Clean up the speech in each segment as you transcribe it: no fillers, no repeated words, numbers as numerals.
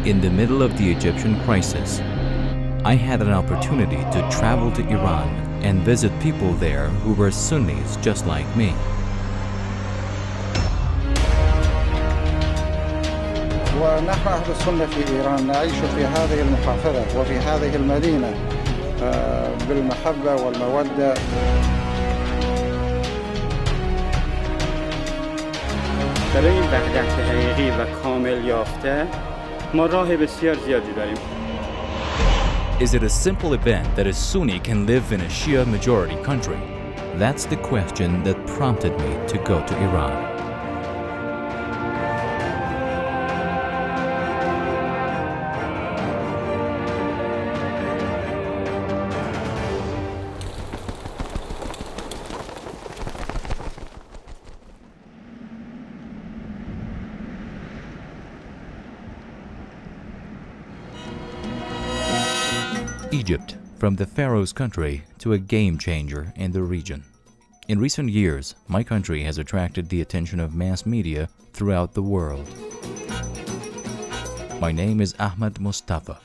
In the middle of the Egyptian crisis, I had an opportunity to travel to Iran and visit people there who were Sunnis just like me. ونحن أهل السنة في إيران نعيش في هذه المحافظة وفي هذه المدينة بالمحبة والمودة. برای این وحدت حقیقی و کامل یافته ما راه بسیار زیادی داریم. Is it a simple event that a Sunni can live in a Shia majority country? That's the question that prompted me to go to Iran. Egypt, from the Pharaoh's country to a game changer in the region. In recent years, my country has attracted the attention of mass media throughout the world. My name is Ahmad Mustafa.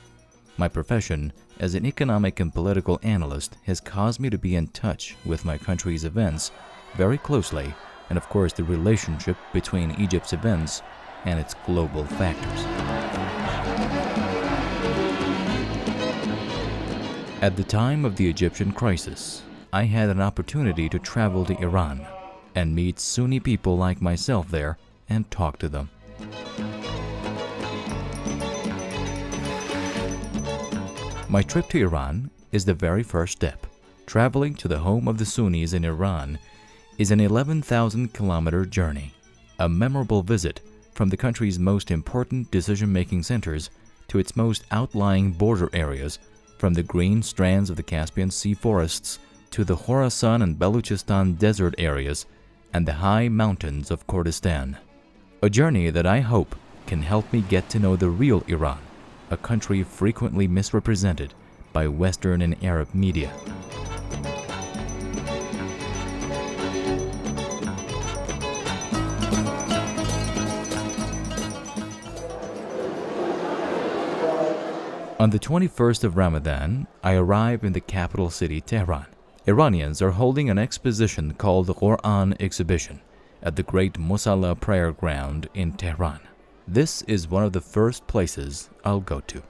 My profession as an economic and political analyst has caused me to be in touch with my country's events very closely, and of course the relationship between Egypt's events and its global factors. At the time of the Egyptian crisis, I had an opportunity to travel to Iran and meet Sunni people like myself there and talk to them. My trip to Iran is the very first step. Traveling to the home of the Sunnis in Iran is an 11,000-kilometer journey, a memorable visit from the country's most important decision-making centers to its most outlying border areas, from the green strands of the Caspian Sea forests to the Khorasan and Baluchistan desert areas and the high mountains of Kurdistan. A journey that I hope can help me get to know the real Iran, a country frequently misrepresented by Western and Arab media. On the 21st of Ramadan, I arrive in the capital city, Tehran. Iranians are holding an exposition called the Quran Exhibition at the Great Musalla Prayer Ground in Tehran. This is one of the first places I'll go to.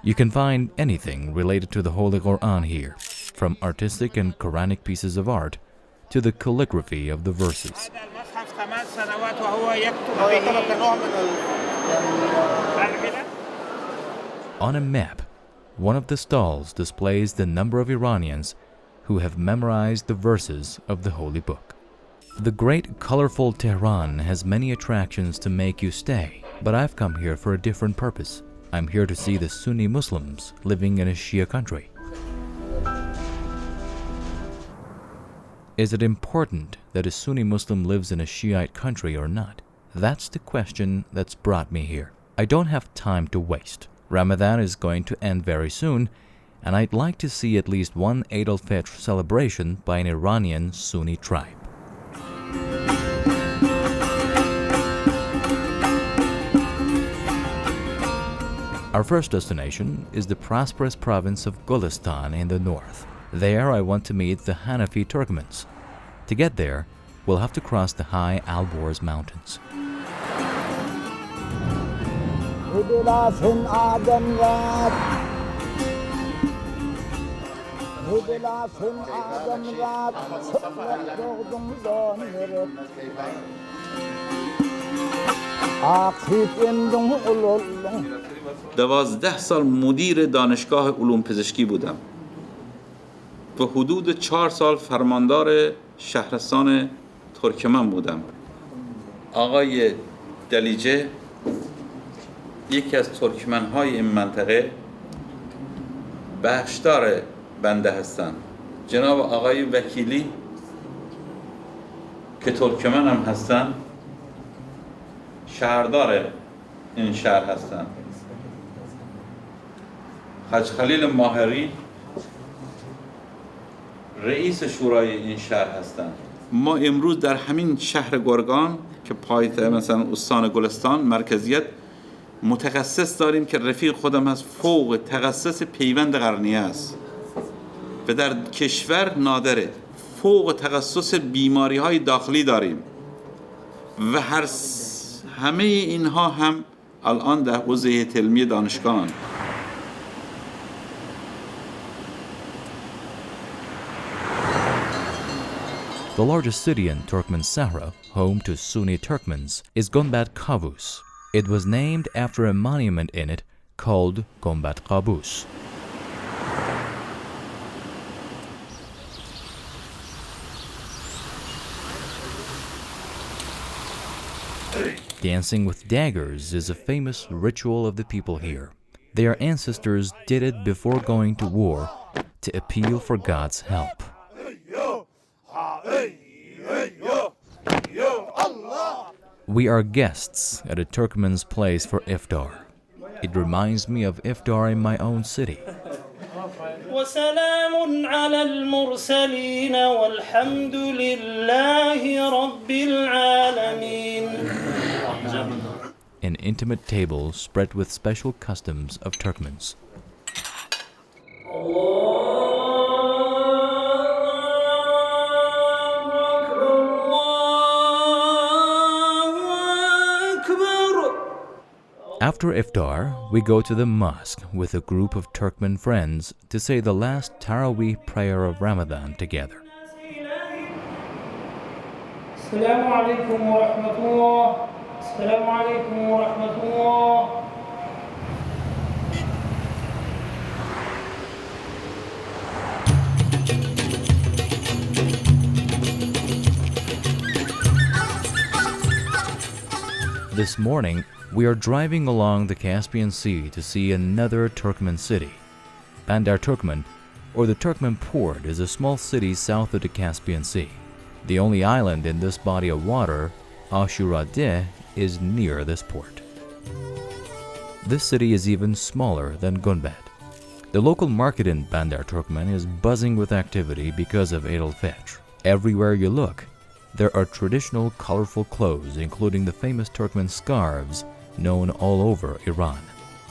You can find anything related to the Holy Quran here, from artistic and Quranic pieces of art to the calligraphy of the verses. On a map, one of the stalls displays the number of Iranians who have memorized the verses of the Holy Book. The great colorful Tehran has many attractions to make you stay, but I've come here for a different purpose. I'm here to see the Sunni Muslims living in a Shia country. Is it important that a Sunni Muslim lives in a Shiite country or not? That's the question that's brought me here. I don't have time to waste. Ramadan is going to end very soon, and I'd like to see at least one Eid al-Fitr celebration by an Iranian Sunni tribe. Our first destination is the prosperous province of Golestan in the north. There I want to meet the Hanafi Turkmens. To get there, we'll have to cross the high Alborz mountains. دوازده سال مدیر دانشگاه علوم پزشکی بودم و حدود 4 سال فرماندار شهرستان ترکمن بودم. آقای دلیجه یکی از ترکمن‌های این منطقه بخشدار بنده هستند. جناب آقای وکیلی که ترکمن هم هستند شهردار این شهر هستند. حاج خلیل ماهری رئیس شورای این شهر هستند. ما امروز در همین شهر گرگان که پایتخت مثلا استان گلستان مرکزیت متخصص داریم که رفیق خودم هست، فوق تخصص پیوند قرنیه است و در کشور نادره. فوق تخصص بیماری های داخلی داریم و همه اینها هم الان در حوزه هیئت علمی دانشگاه. The largest city in Turkmen Sahra, home to Sunni Turkmens, is Gombat Kavus. It was named after a monument in it called Gombat Kavus. Dancing with daggers is a famous ritual of the people here. Their ancestors did it before going to war to appeal for God's help. We are guests at a Turkmen's place for iftar. It reminds me of iftar in my own city. وسلام على المرسلين والحمد لله رب العالمين. An intimate table spread with special customs of Turkmens. After iftar, we go to the mosque with a group of Turkmen friends to say the last Taraweeh prayer of Ramadan together. السلام عليكم ورحمة الله. السلام عليكم ورحمة الله. This morning, we are driving along the Caspian Sea to see another Turkmen city. Bandar Turkmen, or the Turkmen Port, is a small city south of the Caspian Sea. The only island in this body of water, Ashuradeh, is near this port. This city is even smaller than Gunbat. The local market in Bandar Turkmen is buzzing with activity because of Eid al-Fitr. Everywhere you look, there are traditional colorful clothes, including the famous Turkmen scarves known all over Iran.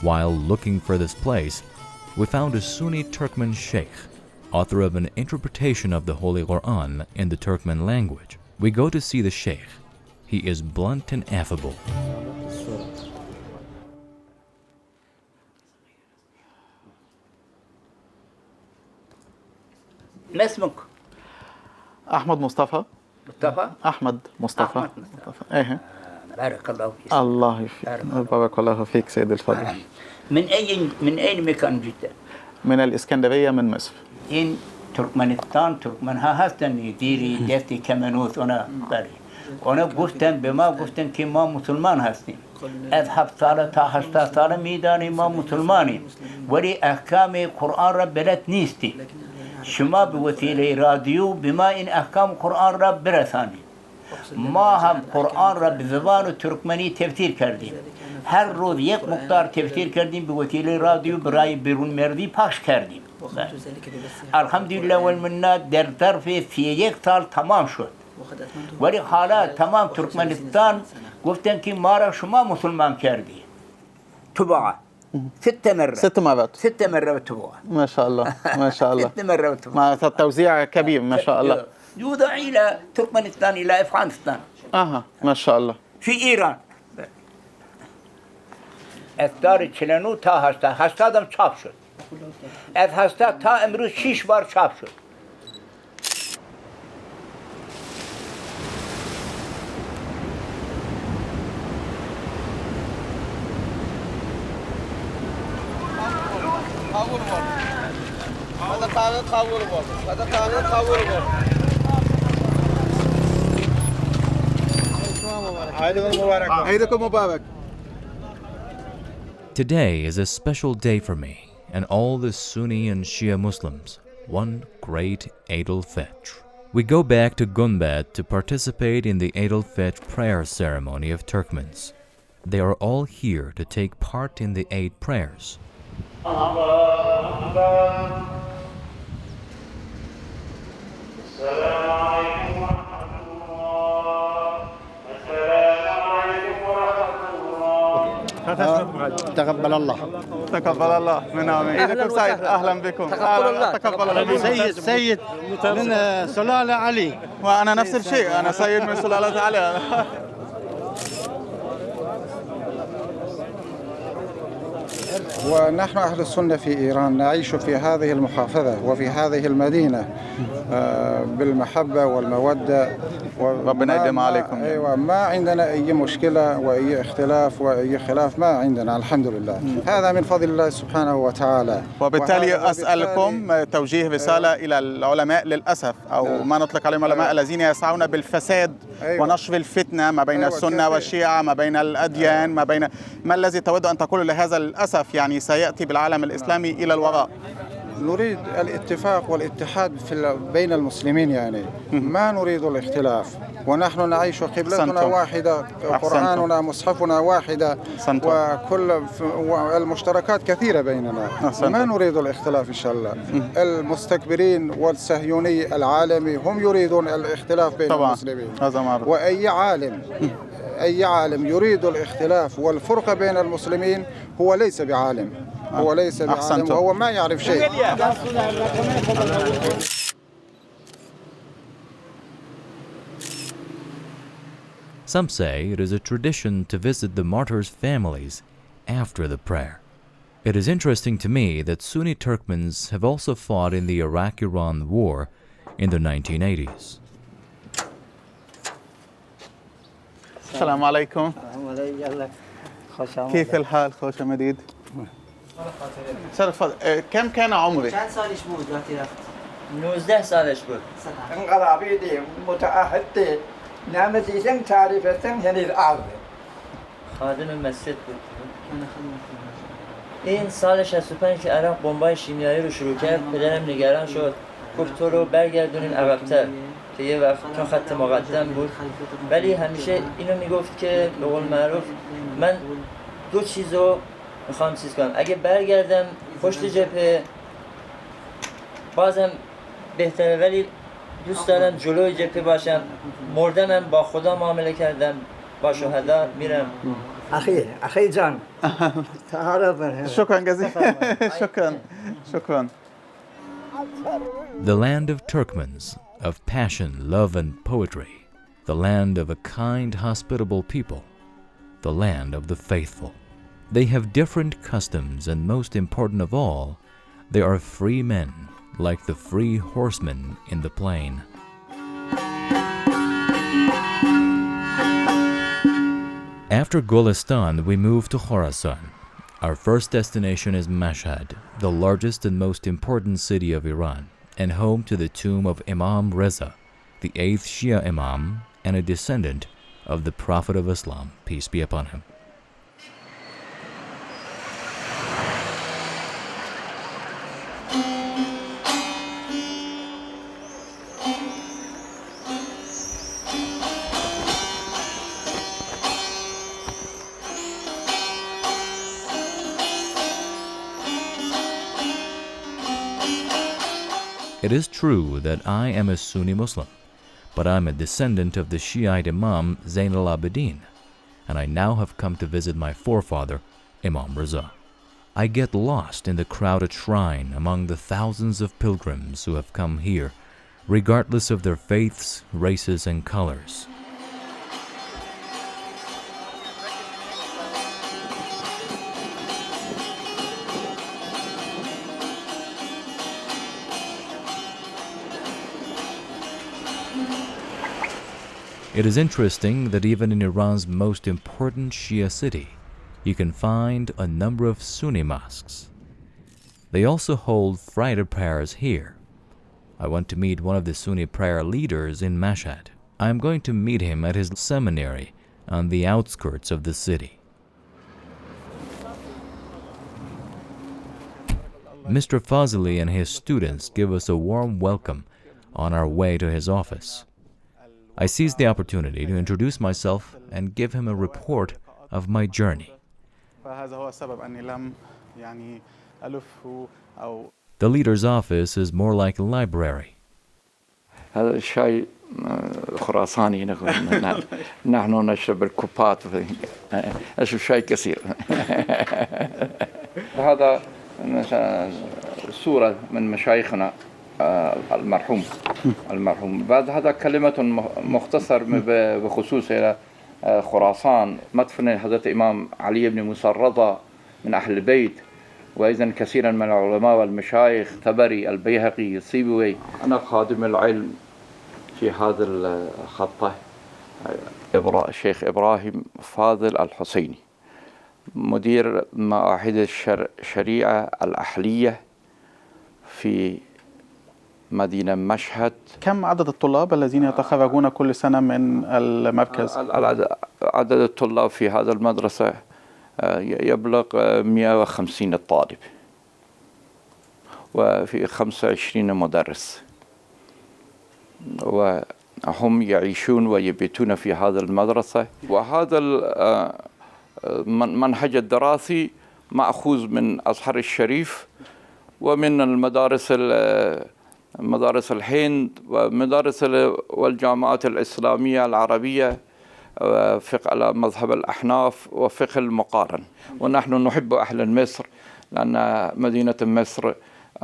While looking for this place, we found a Sunni Turkmen sheikh, author of an interpretation of the Holy Quran in the Turkmen language. We go to see the sheikh. He is blunt and affable. ما اسمك؟ أحمد مصطفى. مصطفى؟ أحمد مصطفى. أحمد مصطفى. إيه. بارك الله فيك. الله يفيك. بارك الله فيك سيد الفاضل. من أي مكان جئت؟ من الإسكندرية من مصر. إن تركمانستان تركمانها هستن يديري دفتي كمانوث أنا گفتن به ما گفتن که ما مسلمان هستیم. از 7 سال تا 8 سال میدانیم ما مسلمانیم ولی احکام قرآن را بلد نیستیم. شما به وسیله رادیو به ما این احکام قرآن را برسانید. ما هم قرآن را به زبان ترکمنی تفسیر کردیم. هر روز یک مقدار تفسیر کردیم به وسیله رادیو برای بیرون مردی پخش کردیم. الحمدلله والمنه در ظرف 31 سال تمام شد. ولی حالا تمام ترکمنستان گفتن که ما را شما مسلمان کردی. تبعه 6 مرات 6 مرات تبعه. ما شاء الله ما شاء الله. 6 مرات تبعه. مع توزيع كبير ما شاء الله. يوضع إلى تركمانستان إلى أفغانستان. ما شاء الله. في إيران. افتار 49 تا 80 هم چاپ شد. از 80 تا امروز 6 بار چاپ شد. Today is a special day for me and all the Sunni and Shia Muslims, one great Eid al-Fitr. We go back to Gunbat to participate in the Eid al-Fitr prayer ceremony of Turkmens. They are all here to take part in the Eid prayers. فتح تقبل الله. تقبل الله منا ومن عيدكم سعيد. أهلا بكم. تقبل الله. سيد من سلالة علي. وأنا نفس الشيء، أنا سيد من سلالة علي. ونحن أهل السنة في إيران نعيش في هذه المحافظة وفي هذه المدينة بالمحبة والمودة. ربنا يديم عليكم. أيوة، ما عندنا أي مشكلة وأي اختلاف وأي خلاف، ما عندنا الحمد لله. هذا من فضل الله سبحانه وتعالى. وبالتالي أسألكم توجيه رسالة إلى العلماء للأسف، أو ما نطلق عليهم علماء الذين يسعون بالفساد ونشر الفتنة ما بين السنة والشيعة، ما بين الأديان، ما الذي تود أن تقول لهذا للأسف يعني سيأتي بالعالم الإسلامي إلى الوراء؟ نريد الاتفاق والاتحاد بين المسلمين، يعني ما نريد الاختلاف، ونحن نعيش قبلتنا واحدة، قرآننا مصحفنا واحدة، وكل المشتركات كثيرة بيننا. ما نريد الاختلاف إن شاء الله. المستكبرين والصهيوني العالمي هم يريدون الاختلاف بين المسلمين. وأي عالم يريد الاختلاف والفرقة بين المسلمين هو ليس بعالم، هو ليس بعالم، وهو ما يعرف شيء. Some say it is a tradition to visit the martyrs' families after the prayer. It is interesting to me that Sunni Turkmens have also fought in the Iraq-Iran war in the 1980s. السلام عليكم. كيف الحال؟ خوش مديد. شرف. كم كان عمري؟ چند سالش بود وقتی رفت؟ 19 سالش بود. انقدر عبیدی متعهد نمی‌دیدن تعریفتن یعنی الارض. خادم مسجد بود. این سال 65 که عراق بمبای شیمیایی رو شروع کرد، پدرم نگران شد. گفت تو رو برگردونین عقب‌تر که یه وقت چون خط مقدم بود، ولی همیشه اینو میگفت که به قول معروف من دو چیزو میخوام چیز کنم. اگه برگردم پشت جبهه بازم بهتره، ولی دوست دارم جلوی جبهه باشم. مردنم با خدا معامله کردم، با شهدا میرم. اخی جان تعارف. شکرا جزیلا. شکرا. The land of Turkmens, of passion, love, and poetry. The land of a kind, hospitable people. The land of the faithful. They have different customs, and most important of all, they are free men, like the free horsemen in the plain. After Golistan, we move to Khorasan. Our first destination is Mashhad, the largest and most important city of Iran, and home to the tomb of Imam Reza, the 8th Shia Imam and a descendant of the Prophet of Islam, peace be upon him. It is true that I am a Sunni Muslim, but I am a descendant of the Shiite Imam Zain al-Abidin, and I now have come to visit my forefather, Imam Reza. I get lost in the crowded shrine among the thousands of pilgrims who have come here, regardless of their faiths, races, and colors. It is interesting that even in Iran's most important Shia city, you can find a number of Sunni mosques. They also hold Friday prayers here. I want to meet one of the Sunni prayer leaders in Mashhad. I am going to meet him at his seminary on the outskirts of the city. Mr. Fazili and his students give us a warm welcome on our way to his office. I seize the opportunity to introduce myself and give him a report of my journey. The leader's office is more like a library. هذا الشاي خراساني نحن نشرب الكوبات نشرب شاي كثير. هذا صورة من مشايخنا المرحوم. بعد هذا كلمة مختصر بخصوص إلى خراسان، مدفن حضرة إمام علي بن موسى الرضا من أهل البيت، وأيضا كثيرا من العلماء والمشايخ، طبري، البيهقي، السيبوي. أنا خادم العلم في هذا الخطة الشيخ إبراهيم فاضل الحسيني، مدير معاهد الشريعة الأهلية في مدينة مشهد. كم عدد الطلاب الذين يتخرجون كل سنة من المركز؟ عدد الطلاب في هذا المدرسة يبلغ 150 طالب، وفي 25 مدرس، وهم يعيشون ويبيتون في هذا المدرسة. وهذا المنهج الدراسي مأخوذ من أزهر الشريف ومن مدارس الهند ومدارس والجامعات الإسلامية العربية، فقه على مذهب الأحناف وفقه المقارن. ونحن نحب أهل مصر، لأن مدينة مصر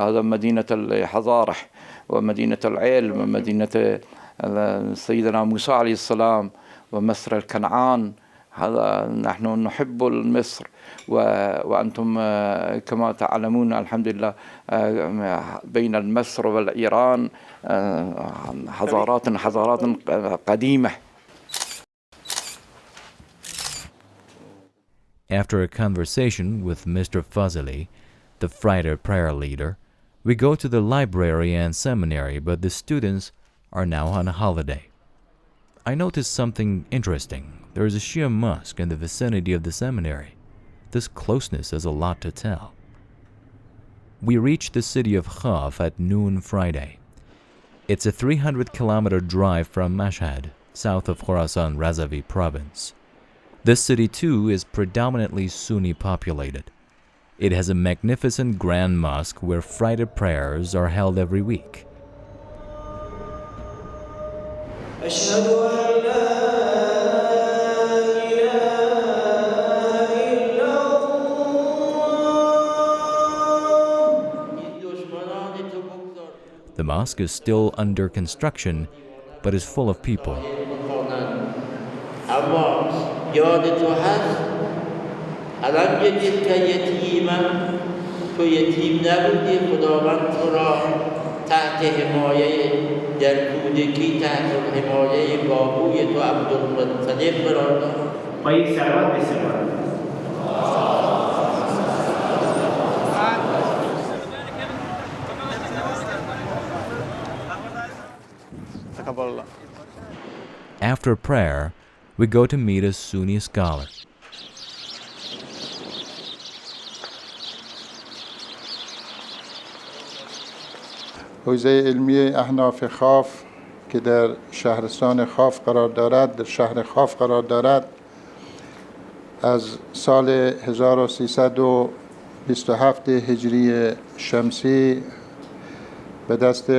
هذا مدينة الحضارة ومدينة العلم ومدينة سيدنا موسى عليه السلام ومصر الكنعان. هذا نحن نحب مصر، وأنتم كما تعلمون الحمد لله بين مصر والإيران حضارات قديمة. After a conversation with Mr. Fazali, the Friday prayer leader, we go to the library and seminary, but the students are now on holiday. I noticed something interesting. There is a Shia mosque in the vicinity of the seminary. This closeness has a lot to tell. We reached the city of Khaf at noon Friday. It's a 300-kilometer drive from Mashhad, south of Khorasan Razavi province. This city, too, is predominantly Sunni populated. It has a magnificent grand mosque where Friday prayers are held every week. The mosque is still under construction, but is full of people. یاد تو هست الان یه یتیمم تو یتیم نبودی خداوند تو را تحت حمایه در کودکی تحت حمایه بابوی تو عبدالمطلب قرار داد با این ثروت بسپار. After prayer, we go to meet a Sunni scholar. حوزه علمی احناف خاف که در شهرستان خاف قرار دارد، در شهر خاف قرار دارد، از سال 1327 هجری شمسی به دست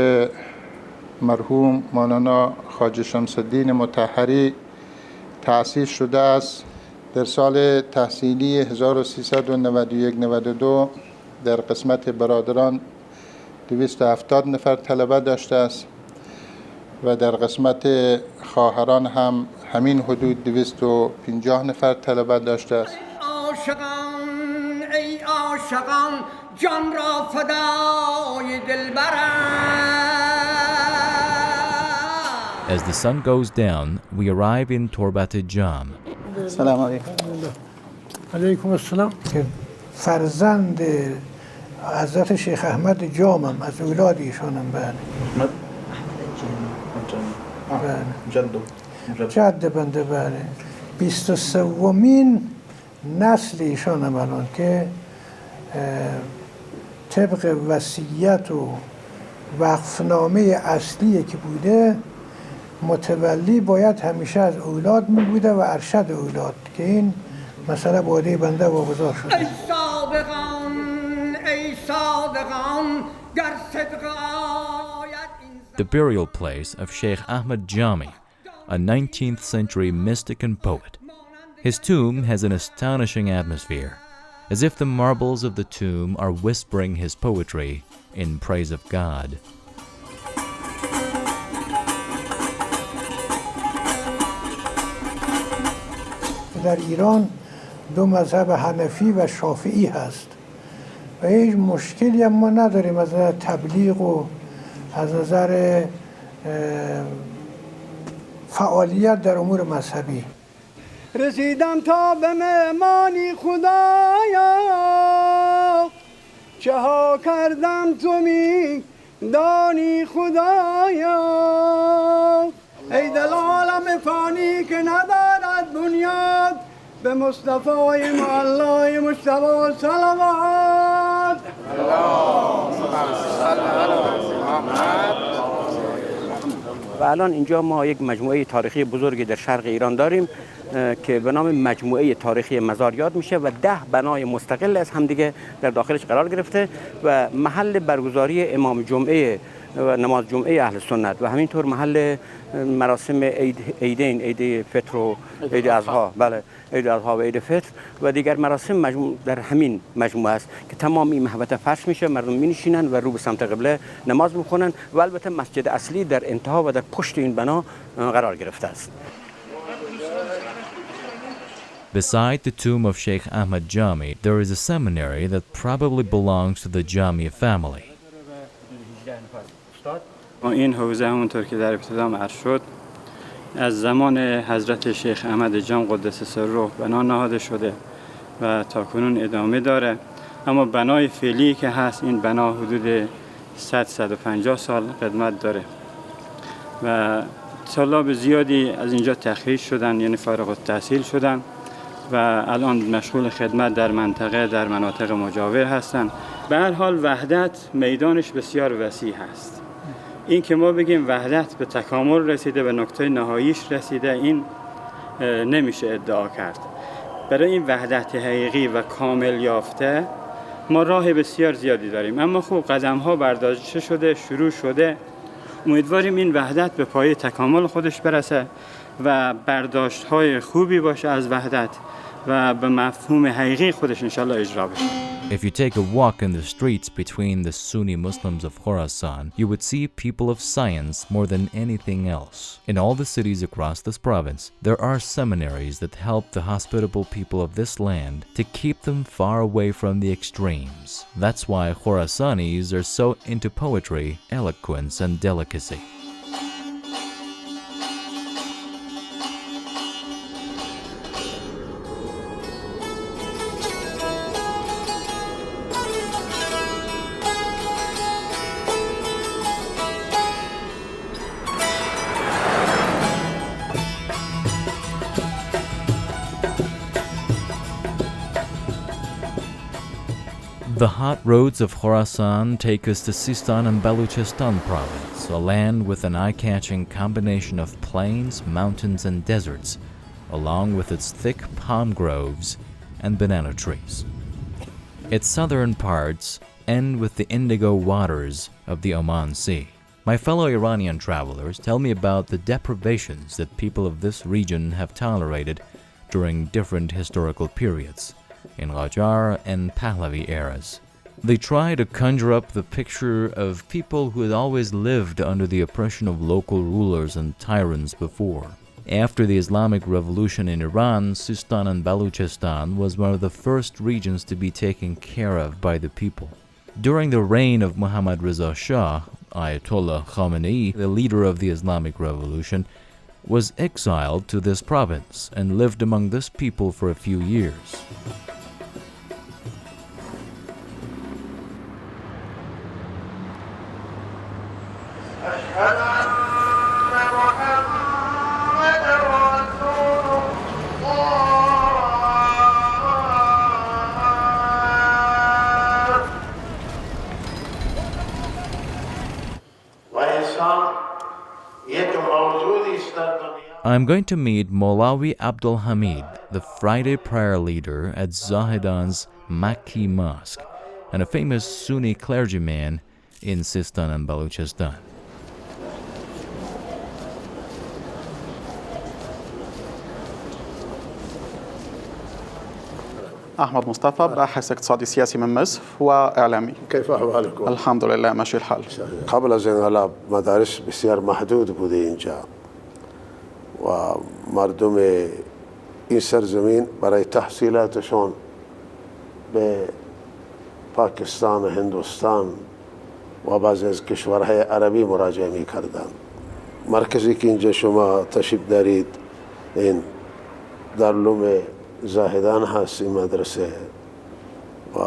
مرحوم مولانا خواجه شمس الدین مطهری تأسیس شده است. در سال تحصیلی 1391-92 در قسمت برادران 270 نفر طلبه داشته است و در قسمت خواهران هم همین حدود 250 نفر طلبه داشته است. عاشقان ای عاشقان جان را فدای دلبرم. As the sun goes down, we arrive in Torbat Jam. سلام علیکم. علیکم السلام. فرزند حضرت شیخ احمد جامم، از اولاد ایشانم. بله. جد بنده. بله. 23مین نسل ایشانم الان که طبق وصیت و وقفنامه اصلی که بوده متولی باید همیشه از اولاد می بوده و ارشد اولاد، که این مسئله باده بنده واگذار شده. ای صادقان ای صادقان در صدق آید این the burial place of Sheikh Ahmad Jami, a 19th century mystic and poet. His tomb has an astonishing atmosphere, as if the marbles of the tomb are whispering his poetry in praise of God. در ایران دو مذهب حنفی و شافعی هست و هیچ مشکلی هم ما نداریم از نظر تبلیغ و از نظر فعالیت در امور مذهبی. رسیدم تا به مهمانی خدایا، چه ها کردم تو می دانی خدایا. ای دل عالم فانی که ندارد بنیاد، به مصطفی معلای مجتبی صلوات. و الان اینجا ما یک مجموعه تاریخی بزرگی در شرق ایران داریم که به نام مجموعه تاریخی مزار یاد میشه و 10 بنای مستقل از همدیگه در داخلش قرار گرفته و محل برگزاری امام جمعه و نماز جمعه اهل سنت و همینطور محل مراسم عیدین، عید فطر و عید اضحی، بله، عید اضحی و عید فطر و دیگر مراسم در همین مجموعه است که تمام این محوطه فرش میشه، مردم مینشینن و رو به سمت قبله نماز میخونن و البته مسجد اصلی در انتها و در پشت این بنا قرار گرفته است. Beside the tomb of Sheikh Ahmad Jami, there is a seminary that probably belongs to the Jami family. این حوزه همونطور که در ابتدا عرض شد از زمان حضرت شیخ احمد جان قدس سره بنا نهاده شده و تاکنون ادامه داره، اما بنای فعلی که هست این بنا حدود 100-150 سال قدمت داره و طلاب زیادی از اینجا تخریج شدن، یعنی فارغ التحصیل شدن و الان مشغول خدمت در منطقه در مناطق مجاور هستن. به هر حال وحدت میدانش بسیار وسیع هست. این که ما بگیم وحدت به تکامل رسیده، به نقطه نهاییش رسیده، این نمیشه ادعا کرد. برای این وحدت حقیقی و کامل یافته ما راه بسیار زیادی داریم، اما خوب قدم ها برداشته شده، شروع شده. امیدواریم این وحدت به پای تکامل خودش برسه و برداشت های خوبی باشه از وحدت و به مفهوم حقیقی خودش انشالله اجرا بشه. If you take a walk in the streets between the Sunni Muslims of Khorasan, you would see people of science more than anything else. In all the cities across this province, there are seminaries that help the hospitable people of this land to keep them far away from the extremes. That's why Khorasanis are so into poetry, eloquence, and delicacy. The hot roads of Khorasan take us to Sistan and Baluchistan province, a land with an eye-catching combination of plains, mountains, and deserts, along with its thick palm groves and banana trees. Its southern parts end with the indigo waters of the Oman Sea. My fellow Iranian travelers tell me about the deprivations that people of this region have tolerated during different historical periods, in Qajar and Pahlavi eras. They try to conjure up the picture of people who had always lived under the oppression of local rulers and tyrants before. After the Islamic Revolution in Iran, Sistan and Baluchistan was one of the first regions to be taken care of by the people. During the reign of Muhammad Reza Shah, Ayatollah Khamenei, the leader of the Islamic Revolution, was exiled to this province and lived among this people for a few years. I'm going to meet Maulawi Abdul Hamid, the Friday prayer leader at Zahedan's Makki Mosque, and a famous Sunni clergyman in Sistan and Baluchistan. أحمد مصطفى، باحث اقتصادي سياسي من مصر وإعلامي. كيف أحوالكم؟ الحمد لله ماشي الحال. قبل از انقلاب مدارس بسیار محدود بوده اینجا و مردم این سرزمین برای تحصیلاتشون به پاکستان و هندوستان و بعضی از کشورهای عربی مراجعه می کردن. مرکزی که اینجا شما تشریف دارید این دارالعلوم زاهدان هست، این مدرسه و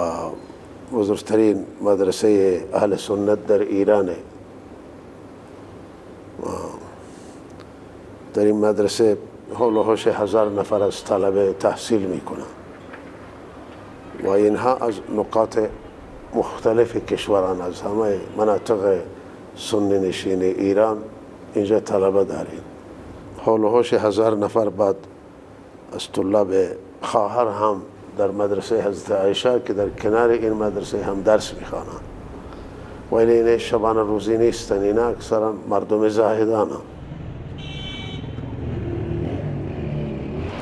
بزرگترین مدرسه اهل سنت در ایرانه. در این مدرسه حول و حوش 1000 نفر از طلبه تحصیل میکنن و اینها از نقاط مختلف کشوران، از همه مناطق سنی نشین ایران اینجا طلبه داریم. حول و حوش 1000 نفر بعد از طلاب خواهر هم در مدرسه حضرت عایشه که در کنار این مدرسه هم درس میخوانند. ولی این شبانه روزی نیستن، اینا اکثرا مردم زاهدان هم.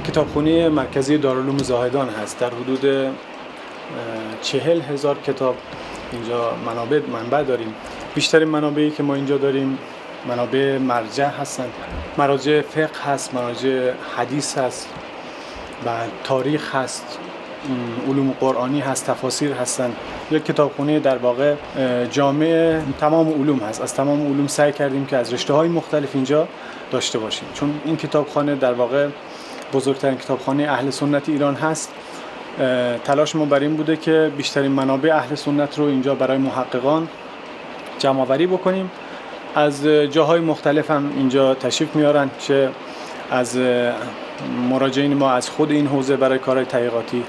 کتابخانه مرکزی دارالعلوم زاهدان هست. در حدود 40,000 کتاب اینجا منبع داریم. بیشترین منابعی که ما اینجا داریم منابع مرجع هستند. مراجع فقه هست، مراجع حدیث هست، بعد تاریخ هست، علوم قرآنی هست، تفاسیر هستند. یک کتابخانه در واقع جامع تمام علوم هست. از تمام علوم سعی کردیم که از رشته‌های مختلف اینجا داشته باشیم، چون این کتابخانه در واقع بزرگترین کتابخانه اهل سنت ایران هست. تلاش ما بر این بوده که بیشترین منابع اهل سنت رو اینجا برای محققان جمع آوری بکنیم. از جاهای مختلف هم اینجا تشریف میارن، چه از مراجعین ما از خود این حوزه برای کارهای تحقیقاتی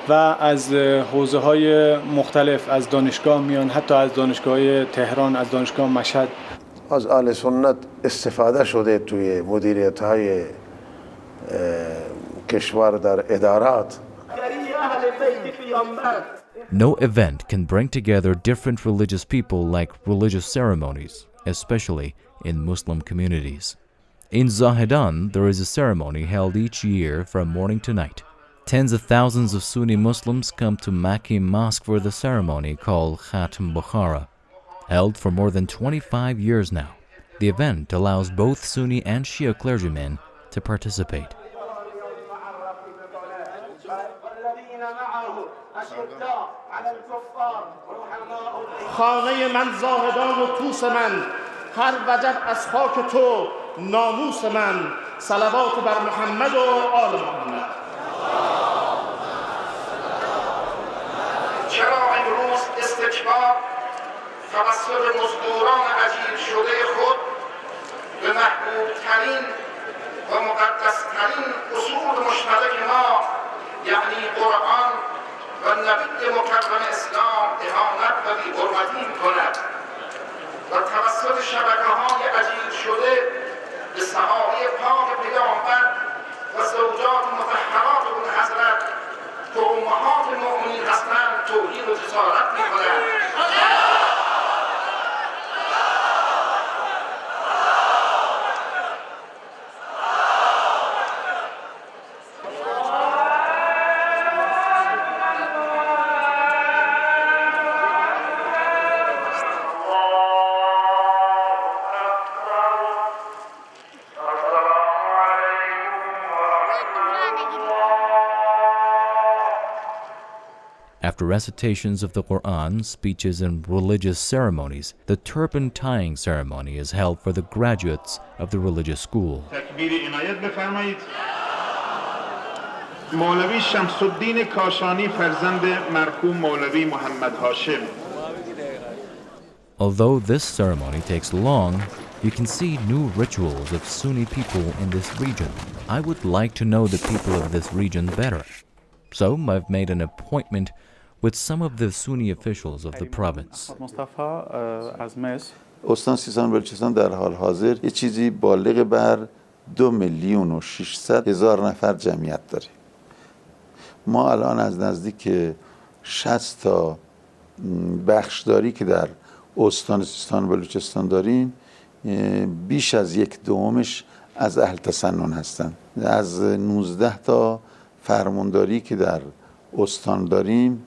و از حوزه‌های مختلف، از دانشگاه میان، حتی از دانشگاه تهران، از دانشگاه مشهد. از اهل سنت استفاده شده توی مدیریت‌های کشور در ادارات. No event can bring together different religious people like religious ceremonies, especially in Muslim communities. In Zahedan, there is a ceremony held each year from morning to night. Tens of thousands of Sunni Muslims come to Makki Mosque for the ceremony called Khatam Bukhara, held for more than 25 years now. The event allows both Sunni and Shia clergymen to participate. خانه من زاهدان و توس من، هر وجب از خاک تو ناموس من، صلوات بر محمد و آل محمد. چرا امروز استکبار توسط مزدوران عجیب شده خود به محبوب ترین و مقدس ترین اصول مشترک ما یعنی قرآن و نبی مکرم اسلام اهانت و بی‌حرمتی می‌کند و توسط شبکه‌های عجیب شده به صحابه پاک پیامبر و زوجات مطهرات اون حضرت که امهات مؤمنین هستند توهین و جسارت می‌کنند. After recitations of the Quran, speeches, and religious ceremonies, the turban tying ceremony is held for the graduates of the religious school. مولوی شمس الدین کاشانی فرزند مرحوم مولوی محمد هاشم. Although this ceremony takes long, you can see new rituals of Sunni people in this region. I would like to know the people of this region better. So I've made an appointment with some of the Sunni officials of the province. استان سیستان و بلوچستان در حال حاضر یه چیزی بالغ بر 2,600,000 نفر جمعیت داره. ما الان از نزدیک 60 تا بخشداری که در استان سیستان و بلوچستان داریم، بیش از 1/2 از اهل تسنن هستند. از 19 تا فرمانداری که در استان داریم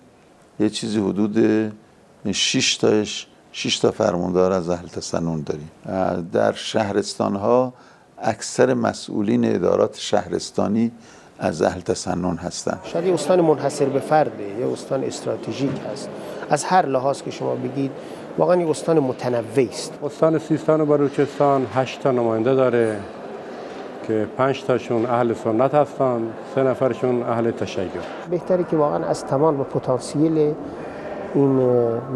یه چیزی حدود 6 تا فرماندار از اهل تسنن داریم. در شهرستان‌ها اکثر مسئولین ادارات شهرستانی از اهل تسنن هستند. شاید یه استان منحصر به فرده، یه استان استراتژیک هست. از هر لحاظ که شما بگید واقعا یه استان متنوع است. استان سیستان و بلوچستان 8 تا نماینده داره که 5 تاشون اهل سنت هستن، 3 نفرشون اهل تشیع. بهتره که واقعا از توان و پتانسیل این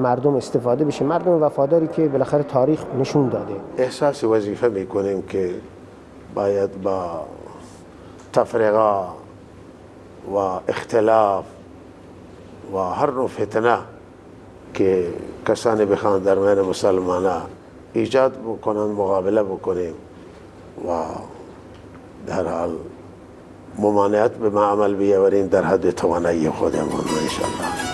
مردم استفاده بشه، مردم وفاداری که بالاخره تاریخ نشون داده. احساس وظیفه میکنیم که باید با تفرقه و اختلاف و هر نوع فتنه که کسانی بخوان در میان مسلمانان ایجاد بکنن مقابله بکنیم و در حال ممانعت به معامل بیاوریم در حد توانایی خودمون انشاءالله.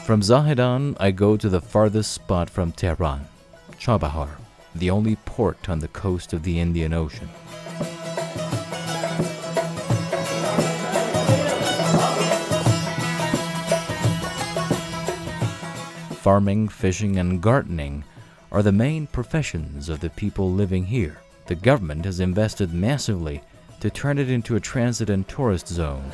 From Zahedan, I go to the farthest spot from Tehran, Chabahar, the only port on the coast of the Indian Ocean. Farming, fishing, and gardening are the main professions of the people living here. The government has invested massively to turn it into a transit and tourist zone.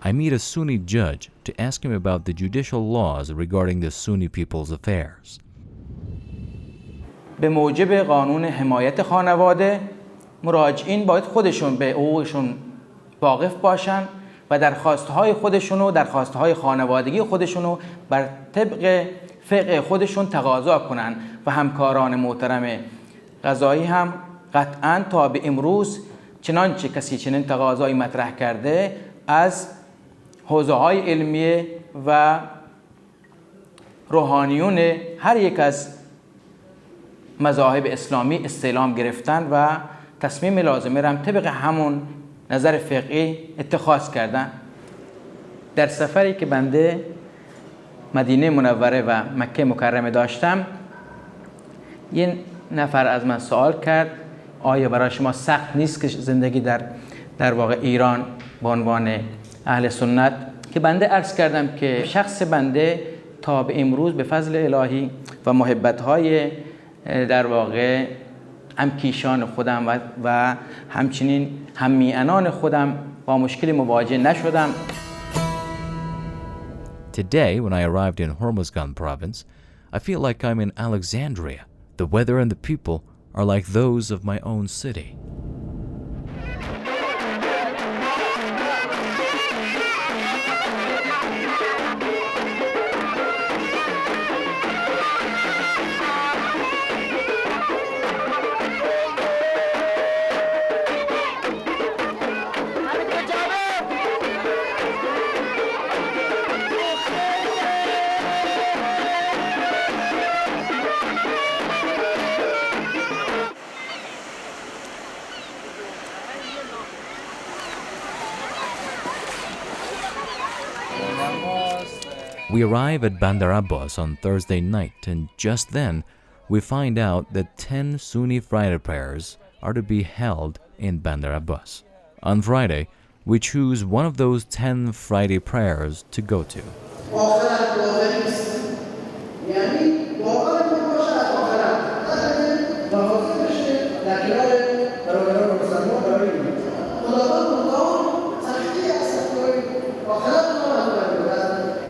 I meet a Sunni judge to ask him about the judicial laws regarding the Sunni people's affairs. به موجب قانون حمایت خانواده مراجعین باید خودشون به حقوقشون واقف باشن و درخواست‌های خودشون و درخواست‌های خانوادگی خودشون رو بر طبق فقه خودشون تقاضا کنن و همکاران محترم قضایی هم قطعاً تا به امروز چنانچه کسی چنین تقاضایی مطرح کرده از حوزه‌های علمیه و روحانیون هر یک از مذاهب اسلامی استعلام گرفتن و تصمیم لازمه را هم طبق همون نظر فقهی اتخاذ کردن. در سفری که بنده مدینه منوره و مکه مکرمه داشتم، یه نفر از من سوال کرد آیا برای شما سخت نیست که زندگی در واقع ایران به عنوان اهل سنت؟ که بنده عرض کردم که شخص بنده تا به امروز به فضل الهی و محبت‌های در واقع همکیشان خودم و همچنین هممیهنان خودم با مشکل مواجه نشدم. Today, when I arrived in Hormozgan province, I feel like I'm in Alexandria. The weather and the people are like those of my own city. We arrive at Bandar Abbas on Thursday night, and just then we find out that 10 Sunni Friday prayers are to be held in Bandar Abbas. On Friday, we choose one of those 10 Friday prayers to go to.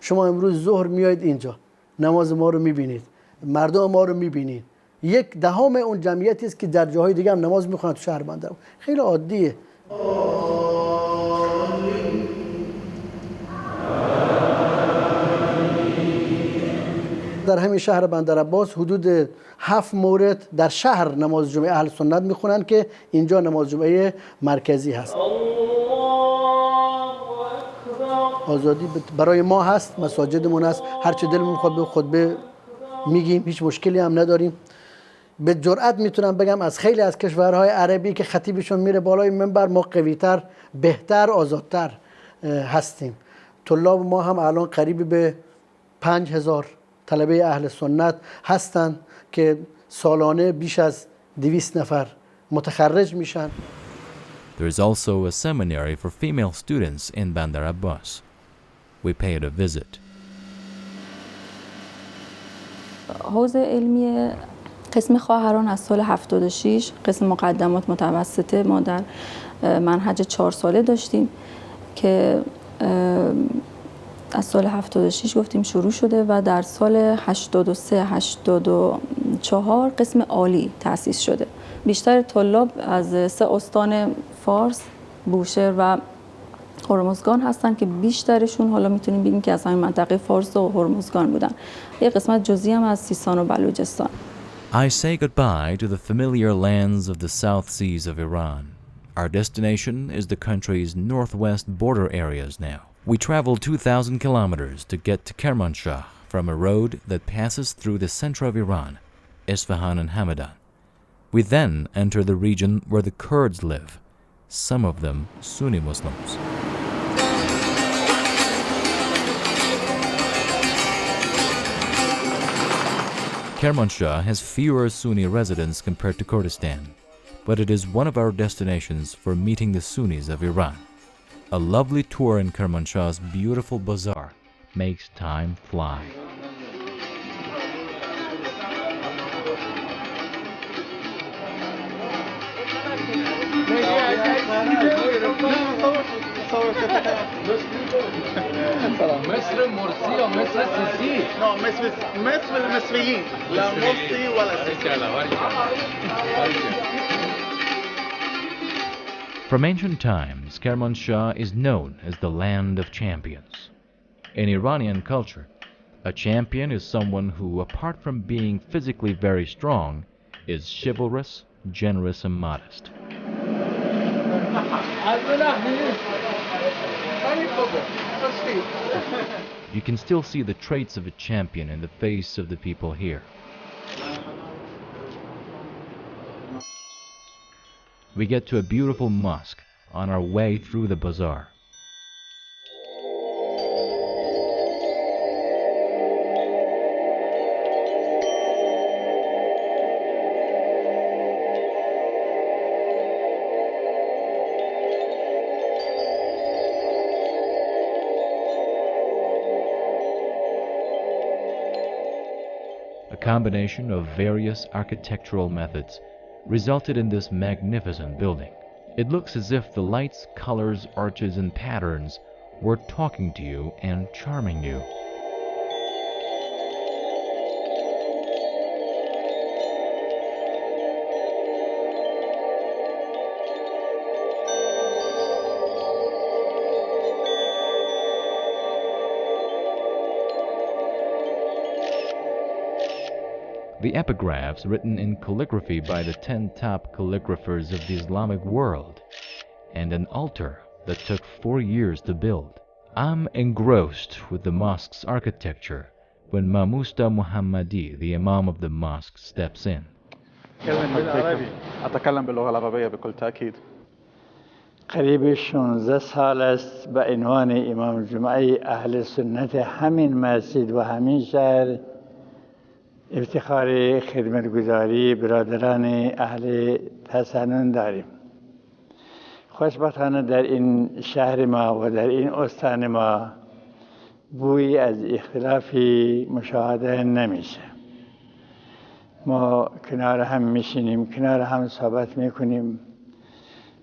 شما امروز ظهر میایید اینجا نماز ما رو میبینید، مردم ما رو میبینید، 1/10 اون جمعیتی است که در جاهای دیگه هم نماز میخونن تو شهر بندر. خیلی عادیه. در همین شهر بندر عباس حدود 7 مورد در شهر نماز جمعه اهل سنت میخونن که اینجا نماز جمعه مرکزی هست. آزادی برای ما هست، مساجدمون هست، هر چه دلمون میخواد به خطبه میگیم، هیچ مشکلی هم نداریم. به جرئت میتونم بگم از خیلی از کشورهای عربی که خطیبشون میره بالای منبر ما قوی‌تر، بهتر، آزادتر هستیم. طلاب ما هم الان قریب به 5000 طلبه اهل سنت هستند که سالانه بیش از 200 نفر متخرج میشن. There is also a seminary for female students in Bandar Abbas. We paid a visit. حوزه علمی قسم خواهران از سال 76 قسم مقدمات متوسطه ما در منهج 4 ساله داشتیم که از سال 76 گفتیم شروع شده و در سال 83-84 قسم عالی تأسیس شده. بیشتر طلاب از 3 استان فارس، بوشهر و هرمزگان هستن که بیشترشون حالا میتونیم بگیم که از همین منطقه فارس و هرمزگان بودن. یه قسمت جزئی هم از سیستان و بلوچستان. I say goodbye to the familiar lands of the South Seas of Iran. Our destination is the country's northwest border areas now. We travel 2,000 kilometers to get to Kermanshah from a road that passes through the center of Iran, Isfahan and Hamadan. We then enter the region where the Kurds live, some of them Sunni Muslims. Kermanshah has fewer Sunni residents compared to Kurdistan, but it is one of our destinations for meeting the Sunnis of Iran. A lovely tour in Kermanshah's beautiful bazaar makes time fly. مصر مرسی یا مصر سیسی؟ No, مصر المصريين لا مرسي ولا سيسي. From ancient times, Kermanshah is known as the land of champions. In Iranian culture, a champion is someone who, apart from being physically very strong, is chivalrous, generous, and modest. You can still see the traits of a champion in the face of the people here. We get to a beautiful mosque on our way through the bazaar. A combination of various architectural methods resulted in this magnificent building. It looks as if the lights, colors, arches, and patterns were talking to you and charming you. The epigraphs written in calligraphy by the 10 top calligraphers of the Islamic world, and an altar that took 4 years to build. I'm engrossed with the mosque's architecture when Mamusta Muhammadi, the imam of the mosque, steps in. أتكلم باللغة العربية بكل تأكيد. قریب 16 سال است به عنوان امام جمعه اهل سنت همین مسجد و همین شهر افتخار خدمتگزاری برادران اهل تسنن داریم. خوشبختانه در این شهر ما و در این استان ما بویی از اختلافی مشاهده نمیشه. ما کنار هم میشینیم، کنار هم صحبت میکنیم،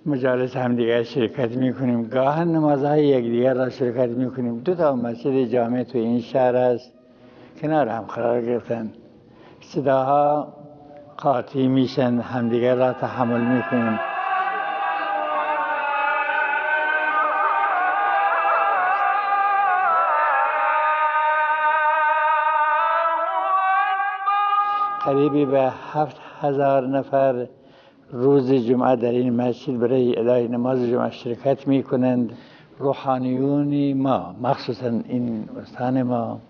مجالس هم دیگر شرکت میکنیم، گاهن نمازهای یکدیگر را شرکت میکنیم. 2 مسجد جامع تو این شهر است، کنار هم قرار گرفتن. صداها قاطی میشن، همدیگر را تحمل میکنیم. قریبی به 7,000 نفر روز جمعه در این مسجد برای ادای نماز جمعه شرکت میکنند. روحانیون ما مخصوصا این استان ما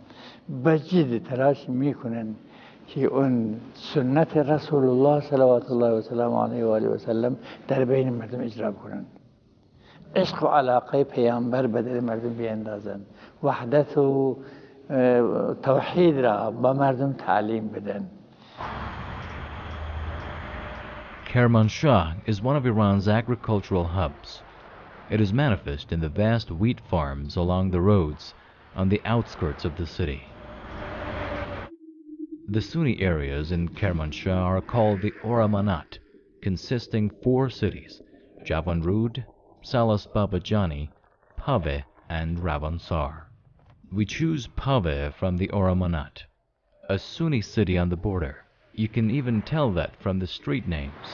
بجد تلاش میکنند که اون سنت رسول الله صلوات الله و سلام علیه و آله و سلم در بین مردم اجرا کنند. عشق و علاقه پیامبر به دل مردم بیاندازند. وحدت و توحید را به مردم تعلیم بدن. Kermanshah is one of Iran's agricultural hubs. It is manifest in the vast wheat farms along the roads on the outskirts of the city. The Sunni areas in Kermanshah are called the Oramanat, consisting 4 cities: Javanrud, Salas Babajani, Pave, and Ravansar. We choose Pave from the Oramanat, a Sunni city on the border. You can even tell that from the street names.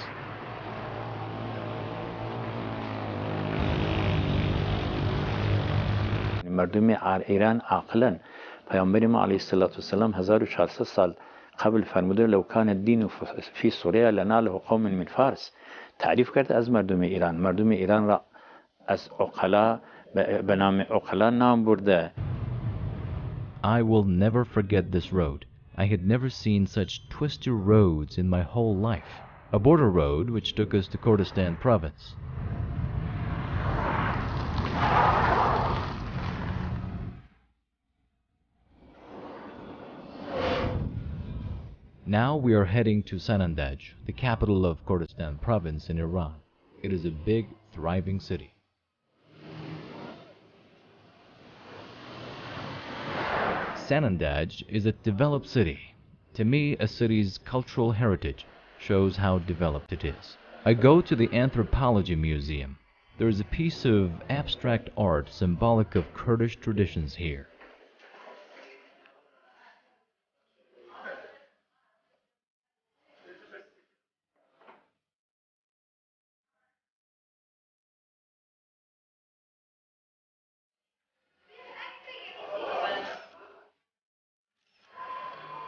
مردم ایران عاقلا پیامبر ما علیه السلام 1400 سال قبل فرموده لو کان الدین فی سوریه لناله قوم من فارس. تعریف کرده از مردم ایران را از عقلا به نام عقلا نام برده. I will never forget this road. I had never seen such twisty roads in my whole life. A border road which took us to Kurdistan province. Now we are heading to Sanandaj, the capital of Kurdistan province in Iran. It is a big, thriving city. Sanandaj is a developed city. To me, a city's cultural heritage shows how developed it is. I go to the Anthropology Museum. There is a piece of abstract art symbolic of Kurdish traditions here.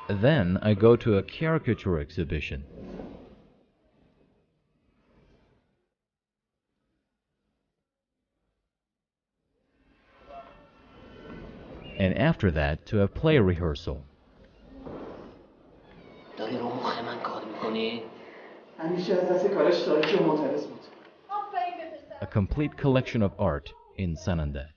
Then I go to a caricature exhibition. And after that to a play rehearsal. A complete collection of art in Sanandaj.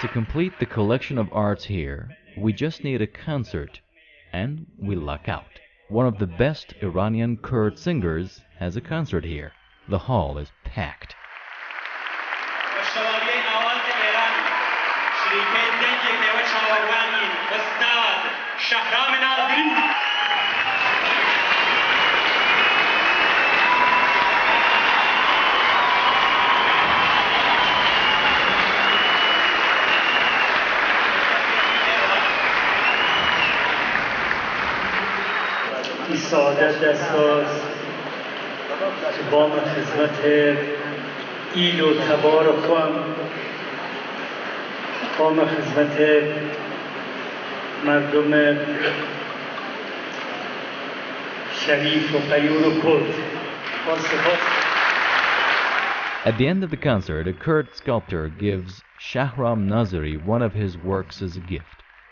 To complete the collection of arts here, we just need a concert, and we luck out. One of the best Iranian Kurd singers has a concert here. The hall is packed. سعادت دستاز بام خدمت ایل و تبار خوام بام خدمت مردم شریف و قیور و کرد. At the end of the concert, a Kurd sculptor gives Shahram Nazari one of his works as a gift.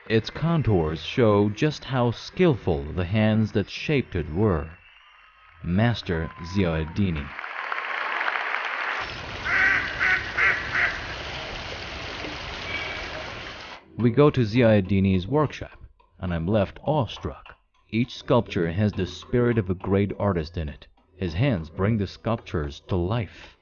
Its contours show just how skillful the hands that shaped it were. Master Ziauddini. We go to Ziauddini's workshop, and I'm left awestruck. Each sculpture has the spirit of a great artist in it. His hands bring the sculptures to life.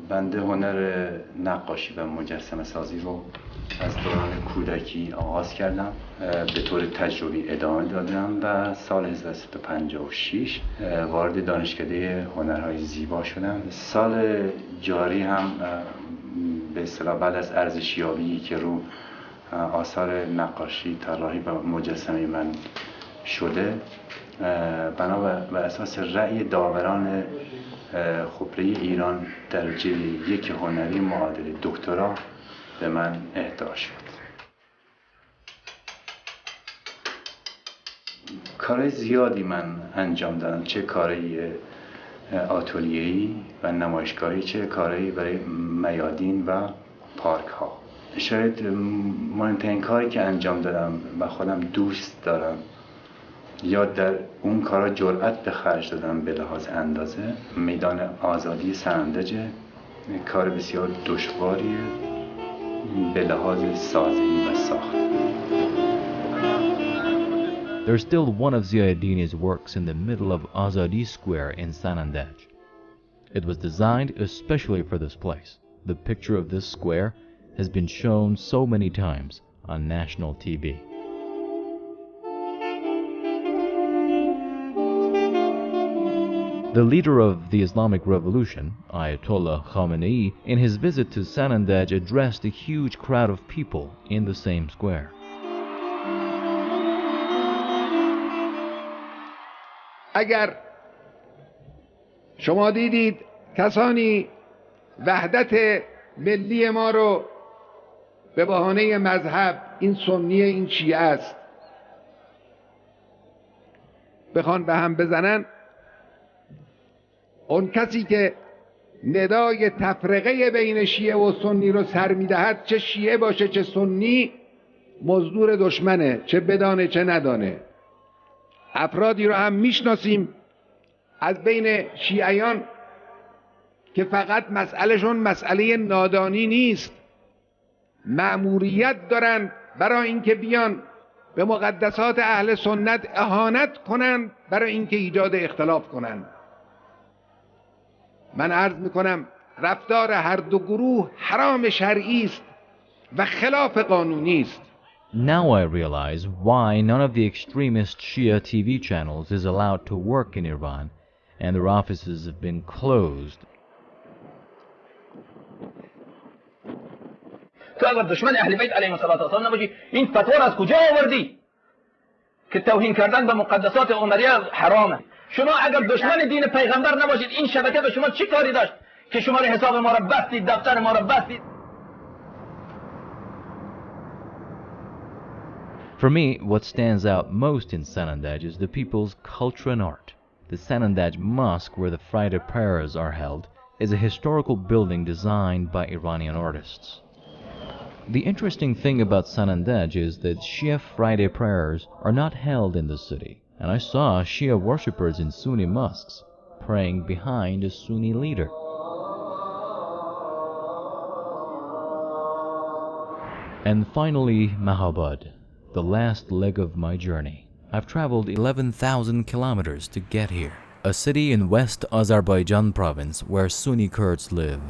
بنده هنر نقاشی و مجسمه سازی رو از دوران کودکی آغاز کردم، به طور تجربی ادامه دادم و سال 1356 وارد دانشکده هنرهای زیبا شدم. سال جاری هم به اصطلاح بعد از ارزشیابی که رو آثار نقاشی طراحی و مجسمه من شده، بنا بر اساس رأی داوران خبره ایران درجه 1 هنری معادل دکترا به من اهدا شد. کارهای زیادی من انجام دادم، چه کارهای آتلیه‌ای و نمایشگاهی، چه کارهایی برای میادین و پارک ها. شاید مهمترین کاری که انجام دادم و خودم دوست دارم یا در اون کارا جرأت به خرج دادن به لحاظ اندازه. میدان آزادی سنندجه کار بسیار دشواریه به لحاظ سازی و ساخت. There's still one of Ziauddin's works in the middle of Azadi Square in Sanandaj. It was designed especially for this place. The picture of this square has been shown so many times on national TV. The leader of the Islamic Revolution, Ayatollah Khamenei, in his visit to Sanandaj addressed a huge crowd of people in the same square. اگر شما دیدید کسانی وحدت ملی ما رو به بهانه مذهب، این سنی این شیعه است، بخوان به هم بزنن، اون کسی که ندای تفرقه بین شیعه و سنی رو سر میدهد، چه شیعه باشه چه سنی، مزدور دشمنه، چه بدانه چه ندانه. افرادی رو هم میشناسیم از بین شیعیان که فقط مسئلهشون مسئله نادانی نیست، مأموریت دارن برای اینکه بیان به مقدسات اهل سنت اهانت کنن، برای اینکه ایجاد اختلاف کنن. من عرض میکنم رفتار هر دو گروه حرام شرعی است و خلاف قانونی است. Now I realize why none of the extremist Shia TV channels is allowed to work in Iran and their offices have been closed. تو اگر دشمن اهل بیت علیهم السلام نباشی، این فتوا را از کجا آوردی که توهین کردن به مقدسات عمریه حرامه؟ شما اگر دشمن دین پیغمبر نباشید، این شبکه به شما چی کاری داشت که شما حساب ما را بستید، دفتر ما را بستید؟ For me, what stands out most in Sanandaj is the people's culture and art. The Sanandaj Mosque, where the Friday prayers are held, is a historical building designed by Iranian artists. The interesting thing about Sanandaj is that Shia Friday prayers are not held in the city, and I saw Shia worshippers in Sunni mosques praying behind a Sunni leader. And finally, Mahabad, the last leg of my journey. I've traveled 11,000 kilometers to get here, a city in West Azerbaijan province where Sunni Kurds live.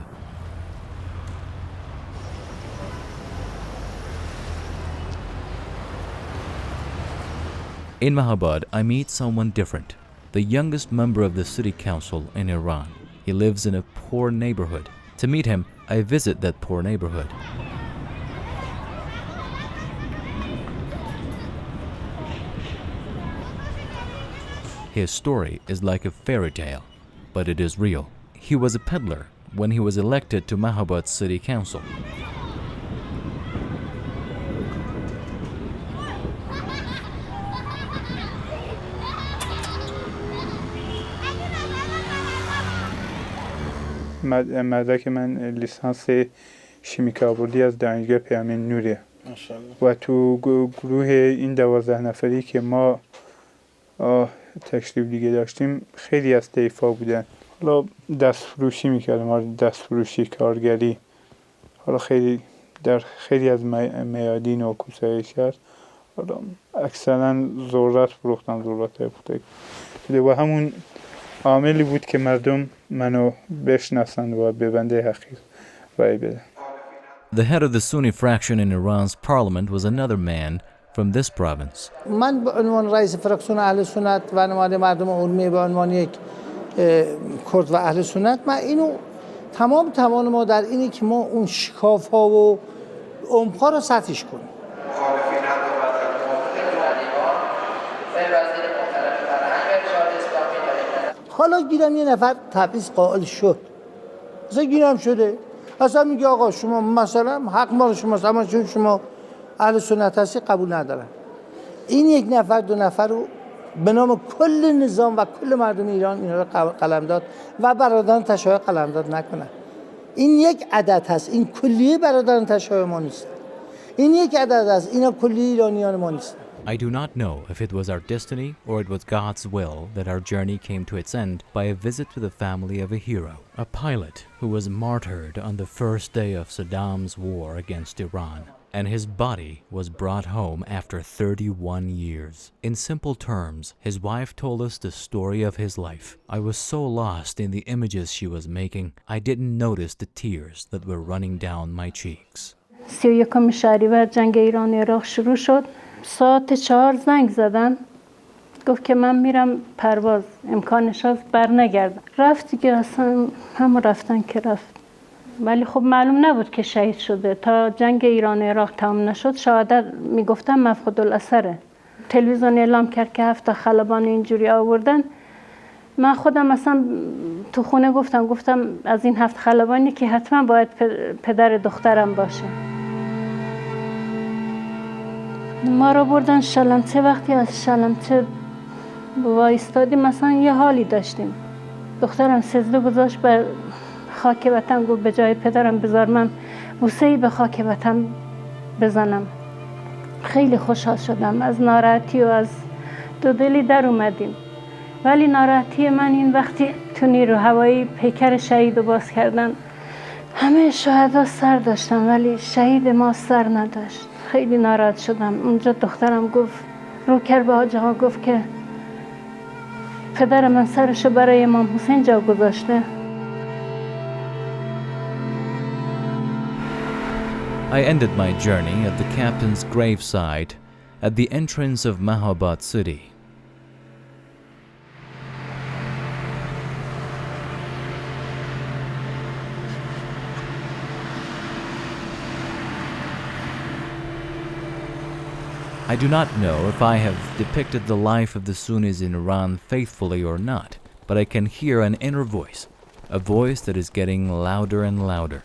In Mahabad, I meet someone different, the youngest member of the city council in Iran. He lives in a poor neighborhood. To meet him, I visit that poor neighborhood. His story is like a fairy tale, but it is real. He was a peddler when he was elected to Mahabad City Council. مدرک من لیسانس شیمی کاربردی از دانشگاه پیامبر نوریه و تو گروه این 12 نفری که ما تشریف دیگه داشتیم خیلی از طیفا بودن. حالا دست فروشی میکردم، دست فروشی، کارگری، حالا خیلی در خیلی از میادین و کوسه شهر حالا اکثرا ذرت فروختن، ذرت پوتک و همون عاملی بود که مردم منو بشناسن و به بنده حقیق رای بدن. The head of the Sunni fraction in Iran's parliament was another man from this province. من به عنوان رئیس فراکسیون اهل سنت و نماینده مردم علمی به عنوان یک کرد و اهل سنت، من اینو تمام توان ما در اینه که ما اون شکاف ها و عمق‌ها رو سطحش کنیم. حالا گیرم یه نفر تبعیض قائل شد، مثلا گیرم شده، اصلا میگه آقا شما مثلا حق مال شماست، اما چون شما اهل سنت هستی قبول ندارن. این یک نفر دو نفر رو به نام کل نظام و کل مردم ایران اینا رو قلمداد و برادران تشیع قلمداد نکنن. این یک عدد هست، این کلیه برادران تشیع ما نیست. این یک عدد هست، اینا کلیه ایرانیان ما نیست. I do not know if it was our destiny or it was God's will that our journey came to its end by a visit to the family of a hero, a pilot who was martyred on the first day of Saddam's war against Iran, and his body was brought home after 31 years. In simple terms, his wife told us the story of his life. I was so lost in the images she was making, I didn't notice the tears that were running down my cheeks. 31 شهریور جنگ ایران و عراق شروع شد. ساعت 4 زنگ زدن، گفت که من میرم پرواز، امکانش هست بر نگردم. رفت دیگه، اصلا همون رفتن که رفت. ولی خب معلوم نبود که شهید شده تا جنگ ایران و عراق تمام نشد. شهادت میگفتن مفقود الاثره. تلویزیون اعلام کرد که 7 خلبان اینجوری آوردن. من خودم اصلا تو خونه گفتم از این 7 خلبانی که حتما باید پدر دخترم باشه. ما رو بردن شلمچه. وقتی از شلمچه وایستادیم مثلا یه حالی داشتیم. دخترم سجده گذاشت به خاک وطن، گفت به جای پدرم بذار من بوسه‌ای به خاک وطن بزنم. خیلی خوشحال شدم، از ناراحتی و از دودلی در اومدیم. ولی ناراحتی من این وقتی تو نیرو هوایی پیکر شهید رو باز کردن، همه شهدا سر داشتن ولی شهید ما سر نداشت. خیلی ناراحت شدم. اونجا دخترم گفت، رو کرد به حاج آقا، گفت که پدر من سرشو برای امام حسین جا گذاشته. I ended my journey at the captain's gravesite at the entrance of Mahabad city. I do not know if I have depicted the life of the Sunnis in Iran faithfully or not, but I can hear an inner voice, a voice that is getting louder and louder.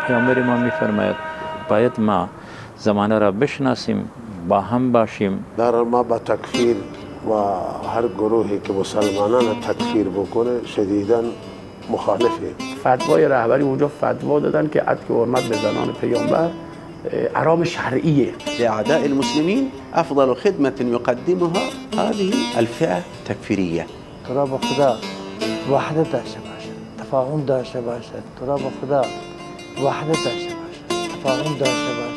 پیامبر ما میفرماید باید ما زمانه را بشناسیم، با هم باشیم. در ما با تکفیر و هر گروهی که مسلمانان تکفیر بکنه شدیداً مخالفه. فتوای رهبری اونجا فتوا دادن که عطف حرمت به زنان پیامبر حرام شرعیه. لأعداء المسلمين أفضل خدمة يقدمها هذه الفئة التكفيرية. تو را با خدا وحدت داشته باشه، تفاهم داشته باشه. تو را با خدا وحدت داشته باشه، تفاهم داشته باشه.